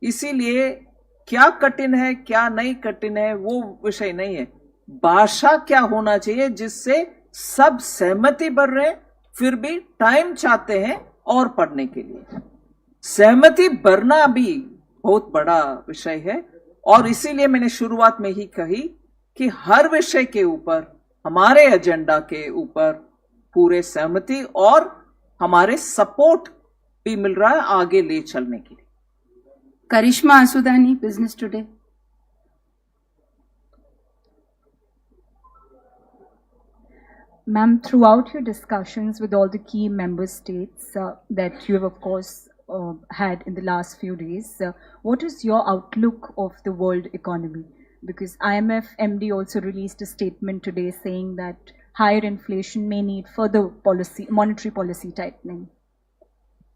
इसीलिए क्या कठिन है क्या नहीं कठिन है वो विषय नहीं है, भाषा क्या होना चाहिए जिससे सब सहमति बढ़ रहे हैं, फिर भी टाइम चाहते हैं और पढ़ने के लिए। सहमति बढ़ना भी बहुत बड़ा विषय है, और इसीलिए मैंने शुरुआत में ही कही कि हर विषय के ऊपर हमारे एजेंडा के ऊपर पूरे सहमति और हमारे सपोर्ट भी मिल रहा है आगे ले चलने के लिए। Karishma Asudani, business today. Ma'am, throughout your discussions with all the key member states that you have, of course, had in the last few days, what is your outlook of the world economy? Because IMF MD also released a statement today saying that higher inflation may need further monetary policy tightening.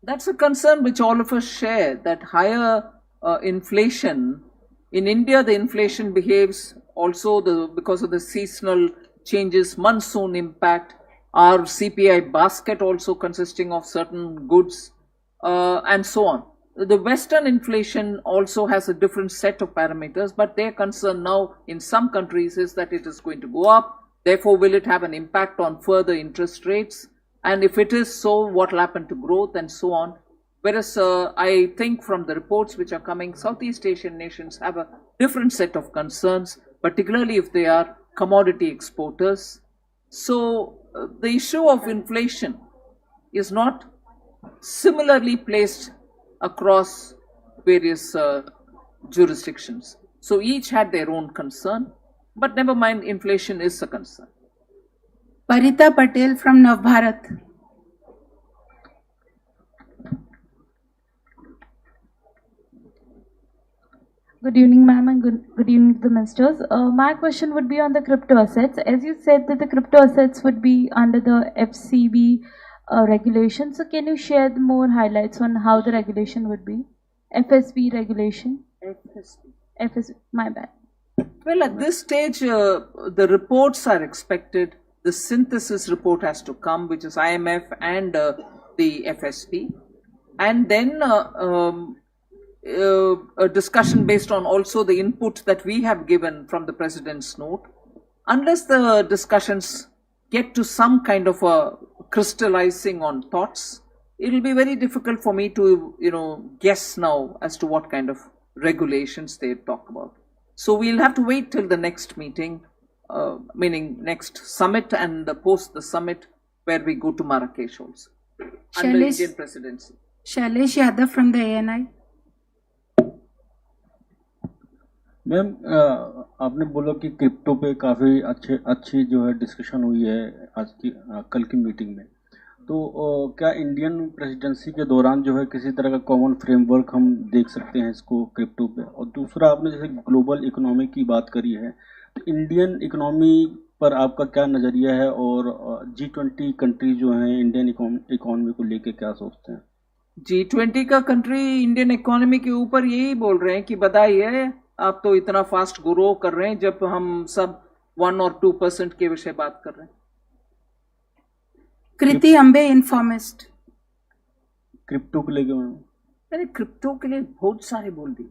That's a concern which all of us share, that higher inflation. In India, the inflation behaves also because of the seasonal changes, monsoon impact, our CPI basket also consisting of certain goods, and so on. The Western inflation also has a different set of parameters, but their concern now in some countries is that it is going to go up. Therefore, will it have an impact on further interest rates? And if it is so, what will happen to growth and so on? Whereas I think from the reports which are coming, Southeast Asian nations have a different set of concerns, particularly if they are commodity exporters. So the issue of inflation is not similarly placed across various jurisdictions. So each had their own concern, but never mind, inflation is a concern. Parita Patel from Navbharat. Good evening, ma'am, and good evening to the ministers. My question would be on the crypto assets. As you said that the crypto assets would be under the FCB regulation. So can you share the more highlights on how the regulation would be? FSB regulation? FSB, my bad. Well, at this stage, the reports are expected. The synthesis report has to come, which is IMF and the FSB. And then a discussion based on also the input that we have given from the President's note. Unless the discussions get to some kind of a crystallizing on thoughts, it will be very difficult for me to, guess now as to what kind of regulations they talk about. So we'll have to wait till the next meeting, meaning next summit and post the summit where we go to Marrakesh also. Under Indian presidency. Shailesh Yadav from the ANI. Ma'am आपने बोला कि crypto पे काफ़ी अच्छी जो है discussion हुई है आज की कल की मीटिंग में, तो क्या इंडियन प्रेसिडेंसी के दौरान जो है किसी तरह का कॉमन फ्रेमवर्क हम देख सकते हैं इसको क्रिप्टो पे? और दूसरा, आपने जैसे ग्लोबल इकोनॉमी की बात करी है, तो इंडियन इकोनॉमी पर आपका क्या नज़रिया है और G20 कंट्री जो हैं इंडियन इकोनॉमी को लेके क्या सोचते हैं? G20 का कंट्री इंडियन इकोनॉमी के ऊपर यही बोल रहे हैं कि बधाई है, आप तो इतना फास्ट ग्रो कर रहे हैं, जब हम सब 1 और 2% के विषय बात कर रहे हैं. कृति अम्बे, इन्फॉर्मिस्ट. क्रिप्टो को लेके मैंने क्रिप्टो के लिए बहुत सारे बोल दिए.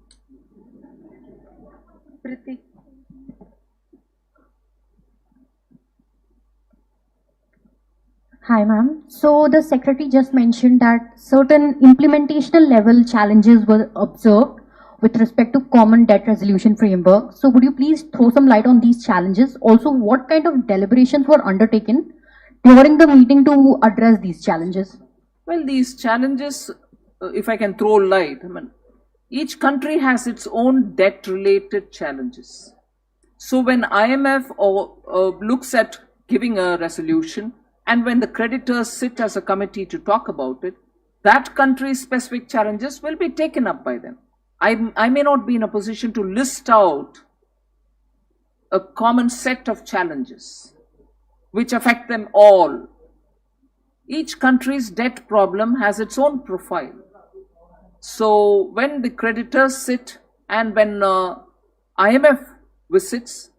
कृति. Hi ma'am. So the secretary just mentioned that certain implementational level challenges were observed with respect to common debt resolution framework. So would you please throw some light on these challenges? Also, what kind of deliberations were undertaken during the meeting to address these challenges? Well, these challenges, if I can throw light, each country has its own debt-related challenges. So when IMF looks at giving a resolution, and when the creditors sit as a committee to talk about it, that country's specific challenges will be taken up by them. I may not be in a position to list out a common set of challenges which affect them all. Each country's debt problem has its own profile. So when the creditors sit and when IMF visits,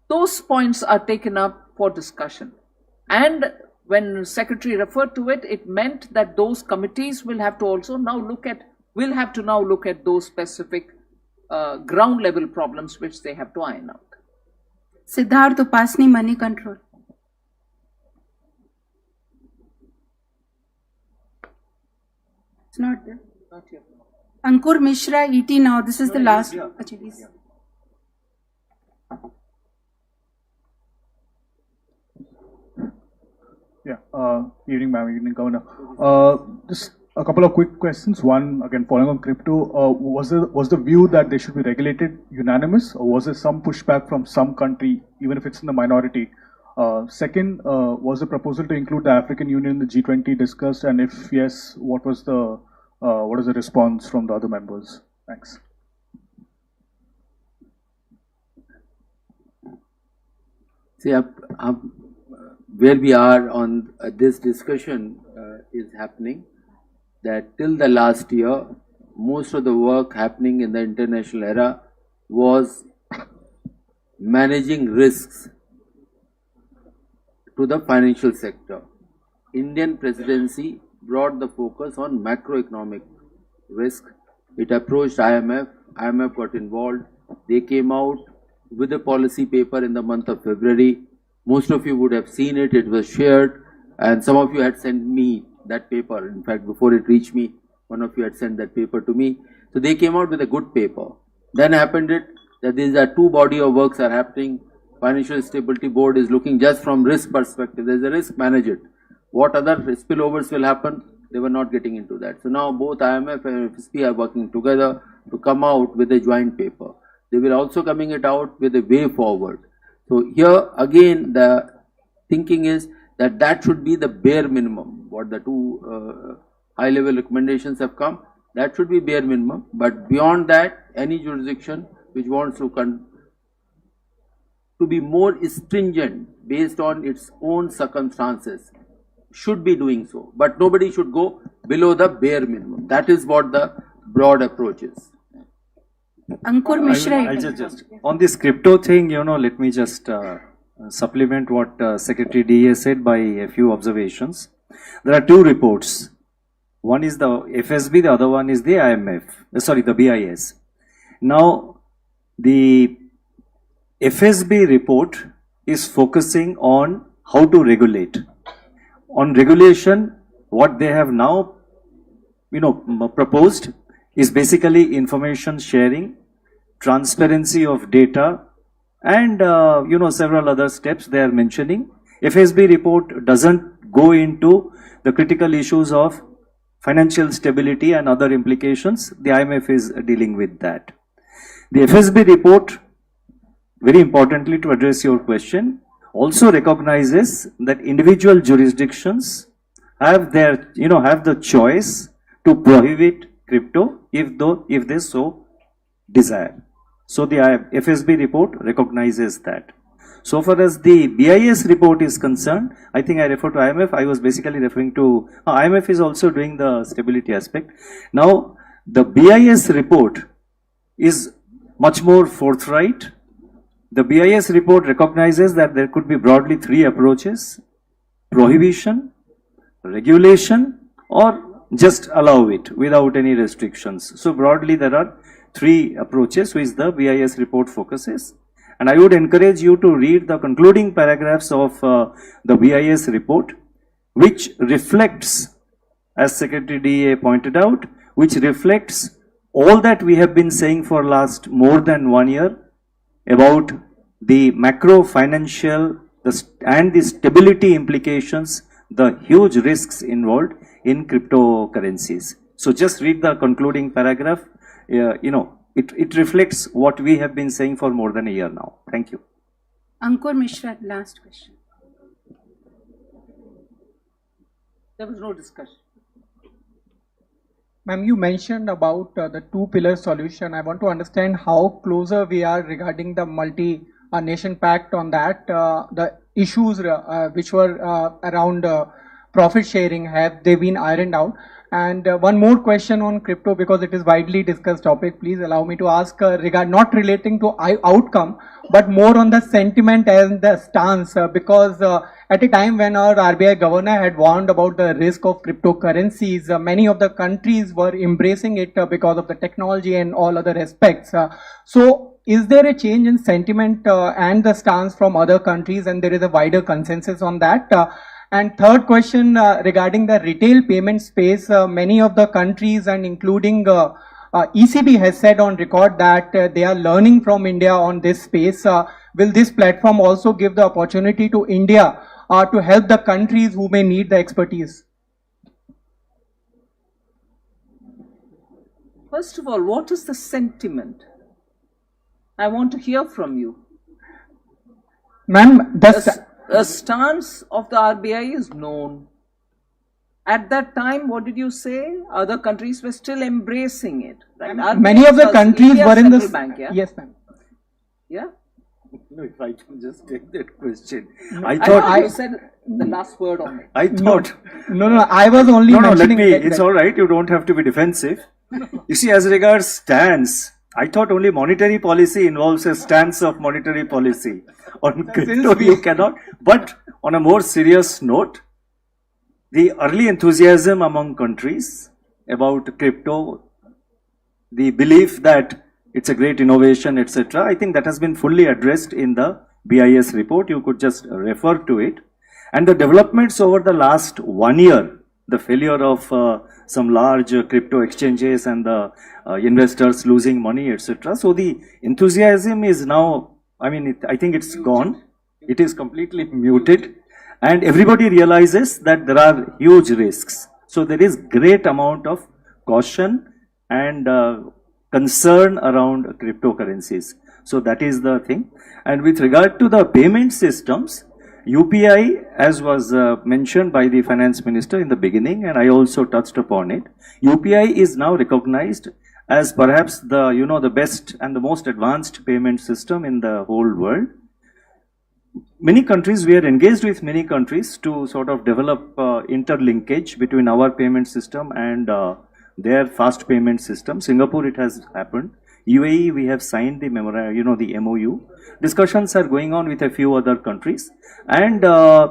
those points are taken up for discussion. And when Secretary referred to it, it meant that those committees will have to also now look at those specific ground level problems which they have to iron out. Siddharth Upasni, money control. It's not there. Not yet. Ankur Mishra, ET now. This is the last. Achha, Evening, ma'am. Evening, Governor. Just a couple of quick questions. One, again, following on crypto. Was the view that they should be regulated unanimous, or was there some pushback from some country, even if it's in the minority? Second, was the proposal to include the African Union in the G20 discussed, and if yes, what is the response from the other members? Thanks. See, where we are on this discussion is happening that till the last year, most of the work happening in the international era was managing risks to the financial sector. Indian presidency brought the focus on macroeconomic risk. It approached IMF, IMF got involved. They came out with a policy paper in the month of February. Most of you would have seen it, it was shared, and some of you had sent me that paper. In fact, before it reached me, one of you had sent that paper to me. So they came out with a good paper. Then happened it that these are two body of works are happening. Financial Stability Board is looking just from risk perspective. There is a risk, manage it. What other spillovers will happen? They were not getting into that. So now both IMF and FSP are working together to come out with a joint paper. They will also coming it out with a way forward. So here again the thinking is that that should be the bare minimum. What the two high level recommendations have come, that should be bare minimum. But beyond that, any jurisdiction which wants to be more stringent based on its own circumstances should be doing so. But nobody should go below the bare minimum. That is what the broad approach is. Ankur Mishra. I'll just on this crypto thing, let me just supplement what Secretary DA said by a few observations. There are two reports. One is the FSB, the other one is the the BIS. Now, the FSB report is focusing on how to regulate. On regulation, what they have now, proposed is basically information sharing, transparency of data, and several other steps they are mentioning. FSB report doesn't go into the critical issues of financial stability and other implications. The IMF is dealing with that. The FSB report, very importantly to address your question, also recognizes that individual jurisdictions have the choice to prohibit crypto if they so desire. So the FSB report recognizes that. So far as the BIS report is concerned, I think I refer to IMF. I was basically referring to IMF is also doing the stability aspect. Now the BIS report is much more forthright. The BIS report recognizes that there could be broadly three approaches: prohibition, regulation, or just allow it without any restrictions. So broadly there are three approaches which the BIS report focuses. And I would encourage you to read the concluding paragraphs of the BIS report, which reflects, as Secretary DA pointed out, which reflects all that we have been saying for last more than 1 year about the macro financial and the stability implications, the huge risks involved in cryptocurrencies. So just read the concluding paragraph. It reflects what we have been saying for more than a year now. Thank you. Ankur Mishra, last question. There was no discussion. Ma'am, you mentioned about the two-pillar solution. I want to understand how closer we are regarding the multi-nation pact on that. The issues which were around profit sharing, have they been ironed out? And one more question on crypto, because it is widely discussed topic. Please allow me to ask not relating to outcome, but more on the sentiment and the stance. Because at a time when our RBI governor had warned about the risk of cryptocurrencies, many of the countries were embracing it because of the technology and all other aspects. So is there a change in sentiment and the stance from other countries, and there is a wider consensus on that? And third question regarding the retail payment space, many of the countries and including ECB has said on record that they are learning from India on this space. Will this platform also give the opportunity to India to help the countries who may need the expertise? First of all, what is the sentiment? I want to hear from you. Ma'am, The stance of the RBI is known. At that time, what did you say? Other countries were still embracing it. Right? Many of the countries India were in Central this. Bank, yeah? Yes, ma'am. Yeah? No, if I can just take that question. I thought you said the last word on it. I thought. No, I was only No, let mentioning me, that- it's alright, you don't have to be defensive. You see, as regards stance, I thought only monetary policy involves a stance of monetary policy. On crypto, you cannot. But on a more serious note, the early enthusiasm among countries about crypto, the belief that it's a great innovation, etc., I think that has been fully addressed in the BIS report. You could just refer to it. And the developments over the last 1 year, the failure of some large crypto exchanges and the investors losing money, etc. So the enthusiasm is now, I mean, I think it's gone. It is completely muted. And everybody realizes that there are huge risks. So there is great amount of caution and concern around cryptocurrencies. So that is the thing. And with regard to the payment systems, UPI, as was mentioned by the finance minister in the beginning, and I also touched upon it, UPI is now recognized as perhaps the, you know, the best and the most advanced payment system in the whole world. Many countries, we are engaged with many countries to sort of develop interlinkage between our payment system and their fast payment system. Singapore, it has happened. UAE, we have signed the memorandum, you know, the MOU. Discussions are going on with a few other countries. And I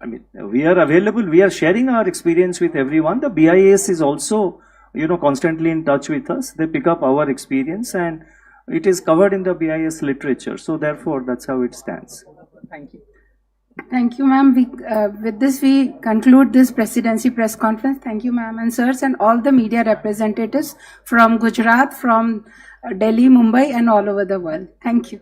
mean, we are available, we are sharing our experience with everyone. The BIS is also, you know, constantly in touch with us. They pick up our experience and it is covered in the BIS literature. So therefore, that's how it stands. Thank you. Thank you, ma'am. With this, we conclude this presidency press conference. Thank you, ma'am and sirs, and all the media representatives from Gujarat, from Delhi, Mumbai, and all over the world. Thank you.